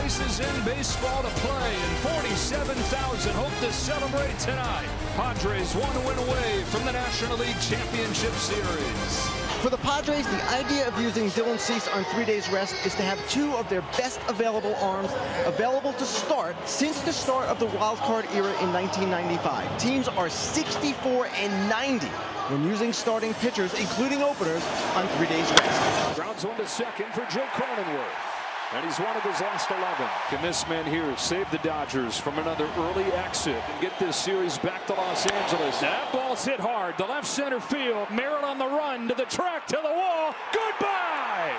places in baseball to play, and 47,000 hope to celebrate tonight. Padres 1 win away from the National League Championship Series. For the Padres, the idea of using Dylan Cease on 3 days rest is to have two of their best available arms available to start since the start of the wild card era in 1995. Teams are 64 and 90 when using starting pitchers, including openers, on 3 days rest. Grounds one to second for Joe Cronenworth. And he's one of his last 11. Can this man here save the Dodgers from another early exit and get this series back to Los Angeles? That ball's hit hard to left center field. Merrill on the run to the track, to the wall. Goodbye!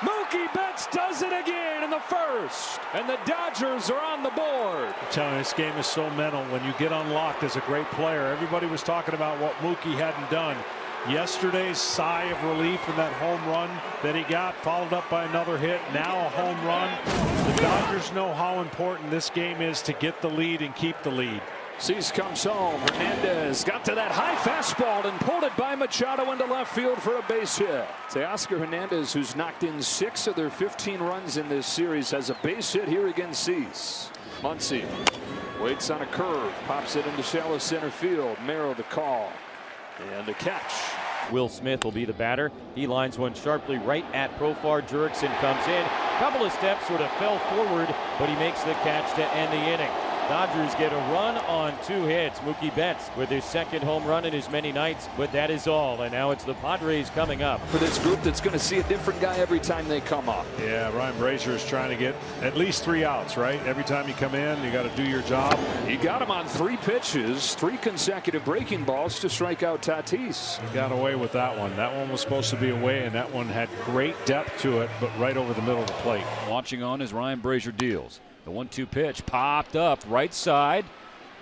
Mookie Betts does it again in the first. And the Dodgers are on the board. I'm telling you, this game is so mental. When you get unlocked as a great player, everybody was talking about what Mookie hadn't done. Yesterday's sigh of relief from that home run that he got, followed up by another hit, now a home run. The Dodgers know how important this game is to get the lead and keep the lead. Cease comes home. Hernandez got to that high fastball and pulled it by Machado into left field for a base hit. Teoscar Hernandez, who's knocked in 6 of their 15 runs in this series, has a base hit here against Cease. Muncy waits on a curve, pops it into shallow center field. Merrill the call. And the catch. Will Smith will be the batter. He lines one sharply right at Profar. Jurickson comes in. Couple of steps, sort of fell forward, but he makes the catch to end the inning. Dodgers get a run on 2 hits. Mookie Betts with his second home run in as many nights, but that is all. And now it's the Padres coming up. For this group that's going to see a different guy every time they come up. Yeah, Ryan Brazier is trying to get at least 3 outs, right? Every time you come in, you got to do your job. He got him on 3 pitches, 3 consecutive breaking balls to strike out Tatis. He got away with that one. That one was supposed to be away, and that one had great depth to it, but right over the middle of the plate. Watching on as Ryan Brazier deals. The 1-2 pitch popped up right side.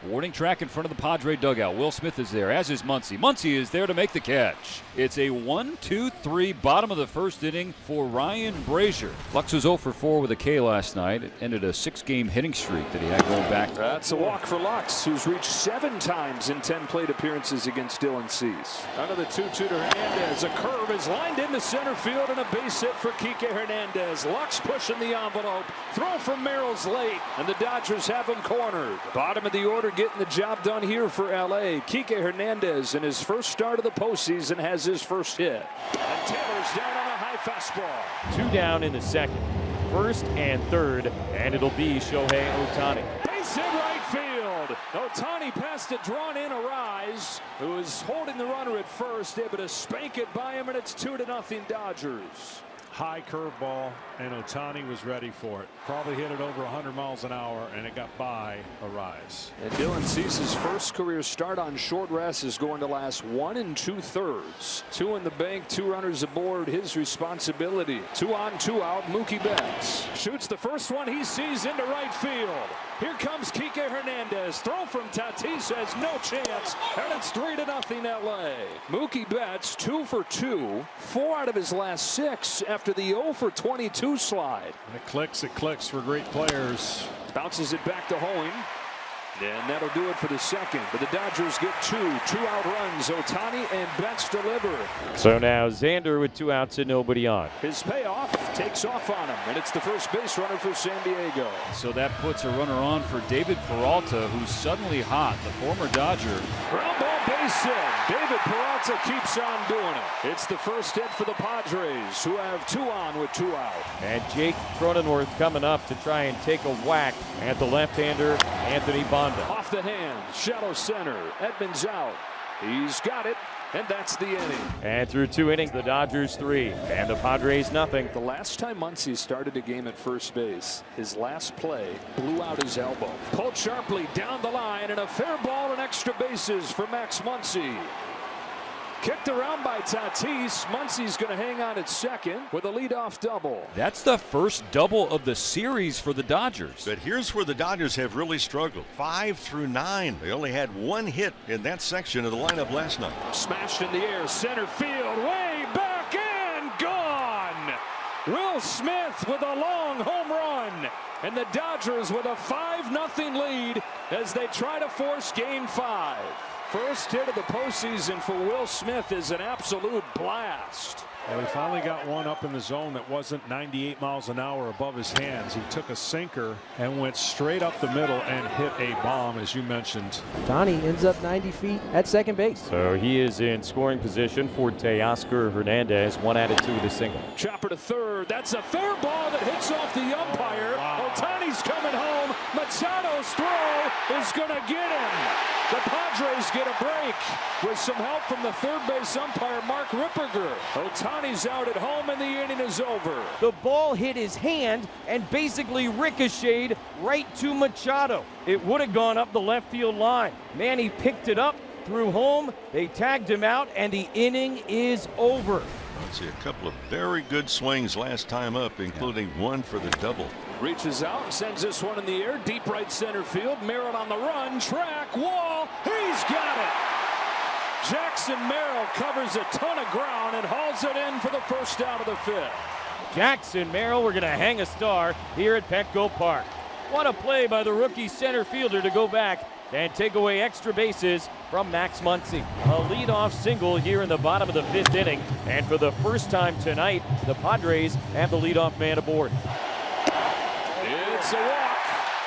Warning track in front of the Padre dugout. Will Smith is there, as is Muncy. Muncy is there to make the catch. It's a 1-2-3 bottom of the first inning for Ryan Brazier. Flux was 0 for 4 with a K last night. It ended a 6-game hitting streak that he had going back. That's a walk for Lux, who's reached 7 times in 10 plate appearances against Dylan Cease. Another 2-2 to Hernandez. A curve is lined into center field and a base hit for Kike Hernandez. Lux pushing the envelope. Throw from Merrill's late, and the Dodgers have him cornered. Bottom of the order getting the job done here for LA. Kike Hernandez in his first start of the postseason has his first hit. And Taylor's down on a high fastball. 2 down in the second. First and third, and it'll be Shohei Ohtani. Base hit right field. Ohtani passed it, drawn in Arise, who is holding the runner at first, able to spank it by him, and it's 2-0 Dodgers. High curveball, and Ohtani was ready for it. Probably hit it over 100 miles an hour, and it got by Arise. And Dylan Cease's first career start on short rest is going to last 1 2/3. 2 in the bank, 2 runners aboard, his responsibility. 2 on, 2 out. Mookie Betts shoots the first one he sees into right field. Here comes Kike Hernandez. Throw from Tatis has no chance, and it's 3-0 LA. Mookie Betts 2 for 2, 4 out of his last 6 after the 0 for 22 slide. When it clicks for great players. Bounces it back to Hoeing. And that'll do it for the second. But the Dodgers get 2-out runs. Ohtani and Betts deliver. So now Xander with 2 outs and nobody on. His payoff takes off on him, and it's the first base runner for San Diego. So that puts a runner on for David Peralta, who's suddenly hot, the former Dodger. Ground ball base hit. David Peralta keeps on doing it. It's the first hit for the Padres, who have 2 on with 2 out. And Jake Cronenworth coming up to try and take a whack at the left-hander Anthony Bonda. Off the hand, shallow center. Edmonds out. He's got it, and that's the inning. And through 2 innings, the Dodgers 3 and the Padres nothing. The last time Muncy started a game at first base, his last play blew out his elbow. Pulled sharply down the line, and a fair ball and extra bases for Max Muncy. Kicked around by Tatis. Muncy's going to hang on at second with a leadoff double. That's the first double of the series for the Dodgers. But here's where the Dodgers have really struggled. 5 through 9. They only had 1 hit in that section of the lineup last night. Smashed in the air, center field, way back and gone. Will Smith with a long home run. And the Dodgers with a 5-0 lead as they try to force Game 5. First hit of the postseason for Will Smith is an absolute blast. Well, he finally got one up in the zone that wasn't 98 miles an hour above his hands. He took a sinker and went straight up the middle and hit a bomb, as you mentioned. Donnie ends up 90 feet at second base. So he is in scoring position for Teoscar Hernandez. 1 out of 2 with a single. Chopper to third. That's a fair ball that hits off the umpire. Wow. Ohtani's coming home. Machado's throw is going to get him. The Padres get a break with some help from the third base umpire, Mark Ripperger. Ohtani's out at home and the inning is over. The ball hit his hand and basically ricocheted right to Machado. It would have gone up the left field line. Manny picked it up, threw home. They tagged him out, and the inning is over. Let's see, a couple of very good swings last time up, including one for the double. Reaches out and sends this one in the air, deep right center field. Merritt on the run, track, wall, he's got it. Jackson Merrill covers a ton of ground and hauls it in for the first out of the fifth. Jackson Merrill, we're going to hang a star here at Petco Park. What a play by the rookie center fielder to go back and take away extra bases from Max Muncy. A leadoff single here in the bottom of the 5th inning, and for the first time tonight, the Padres have the leadoff man aboard. It's a walk.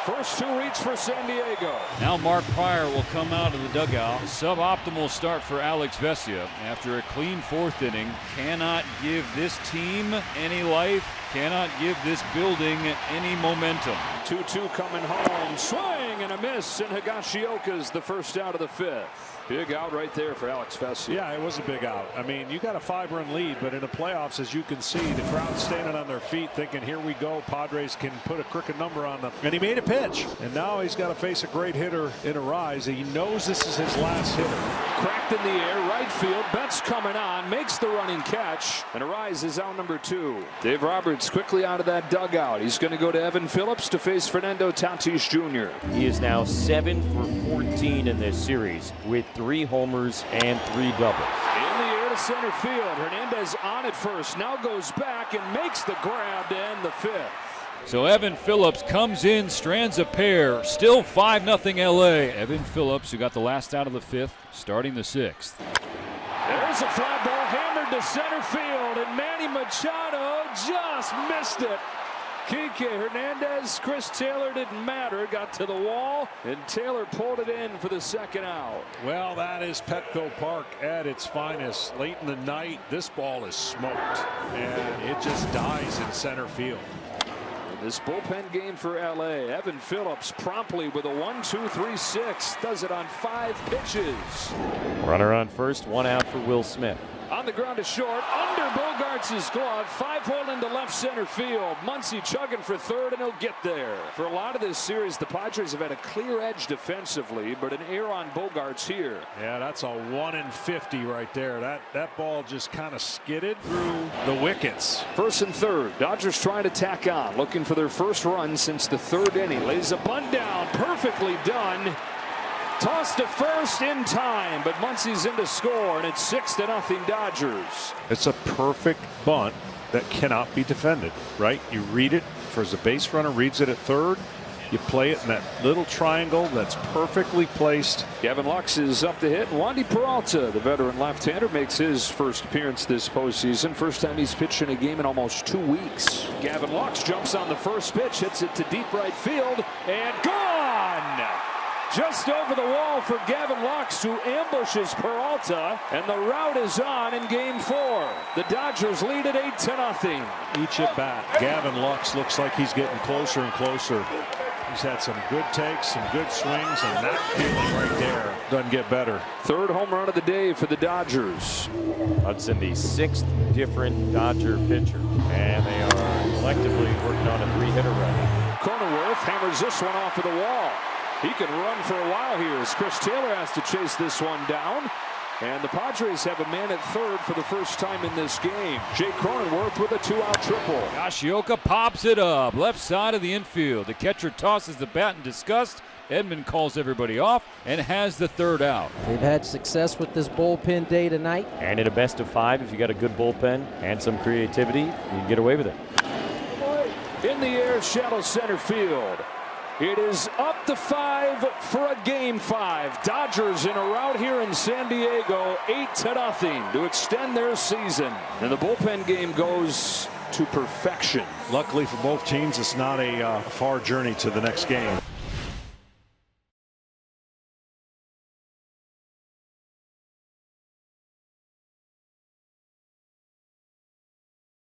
First to reach for San Diego. Now Mark Pryor will come out of the dugout. Suboptimal start for Alex Vesia after a clean 4th inning. Cannot give this team any life. Cannot give this building any momentum. 2-2 coming home. Swing and a miss, and Higashioka's the first out of the 5th. Big out right there for Alex Vesia. Yeah, it was a big out. I mean, you got a 5-run lead, but in the playoffs, as you can see, the crowd standing on their feet thinking, here we go, Padres can put a crooked number on them. And he made a pitch, and now he's got to face a great hitter in Arise. He knows this is his last hitter. Cracked in the air, right field. Betts coming on, makes the running catch, and Arise is out number 2. Dave Roberts quickly out of that dugout. He's going to go to Evan Phillips to face Fernando Tatis Jr. He is now 7 for 14 in this series with 3 homers and 3 doubles. In the air to center field. Hernandez on at first. Now goes back and makes the grab to end the 5th. So Evan Phillips comes in, strands a pair. Still 5-0 LA. Evan Phillips, who got the last out of the 5th, starting the 6th. There's a fly ball hammered to center field, and Manny Machado just missed it. Kike Hernandez, Chris Taylor didn't matter, got to the wall, and Taylor pulled it in for the 2nd out. Well, that is Petco Park at its finest. Late in the night, this ball is smoked, and it just dies in center field. In this bullpen game for LA, Evan Phillips promptly with a 1-2-3-6, does it on 5 pitches. Runner on first, 1 out for Will Smith. On the ground to short, under Bogarts' glove, 5-hole into left center field. Muncy chugging for 3rd, and he'll get there. For a lot of this series, the Padres have had a clear edge defensively, but an error on Bogarts here. Yeah, that's a 1 in 50 right there. That ball just kind of skidded through the wickets. 1st and 3rd, Dodgers trying to tack on, looking for their first run since the 3rd inning. Lays a bunt down, perfectly done. Tossed to first in time, but Muncy's in to score, and it's 6-0 Dodgers. It's a perfect bunt that cannot be defended, right? You read it, as a base runner reads it at 3rd, you play it in that little triangle that's perfectly placed. Gavin Lux is up to hit. Wandy Peralta, the veteran left-hander, makes his first appearance this postseason. First time he's pitched in a game in almost 2 weeks. Gavin Lux jumps on the first pitch, hits it to deep right field, and gone! Just over the wall for Gavin Lux, who ambushes Peralta, and the rout is on in game 4. The Dodgers lead at 8-0. Each at bat, Gavin Lux looks like he's getting closer and closer. He's had some good takes, some good swings, and that feeling right there doesn't get better. 3rd home run of the day for the Dodgers. Hudson, the 6th different Dodger pitcher, and they are collectively working on a 3-hitter run. Cronenworth hammers this one off of the wall. He can run for a while here as Chris Taylor has to chase this one down. And the Padres have a man at 3rd for the first time in this game. Jake Cronenworth with a 2-out triple. Yoshioka pops it up, left side of the infield. The catcher tosses the bat in disgust. Edmund calls everybody off and has the 3rd out. They've had success with this bullpen day tonight. And in a best of 5, if you got a good bullpen and some creativity, you can get away with it. In the air, shallow center field. It is up to 5 for a game 5. Dodgers in a rout here in San Diego, 8-0 to extend their season. And the bullpen game goes to perfection. Luckily for both teams, it's not a far journey to the next game.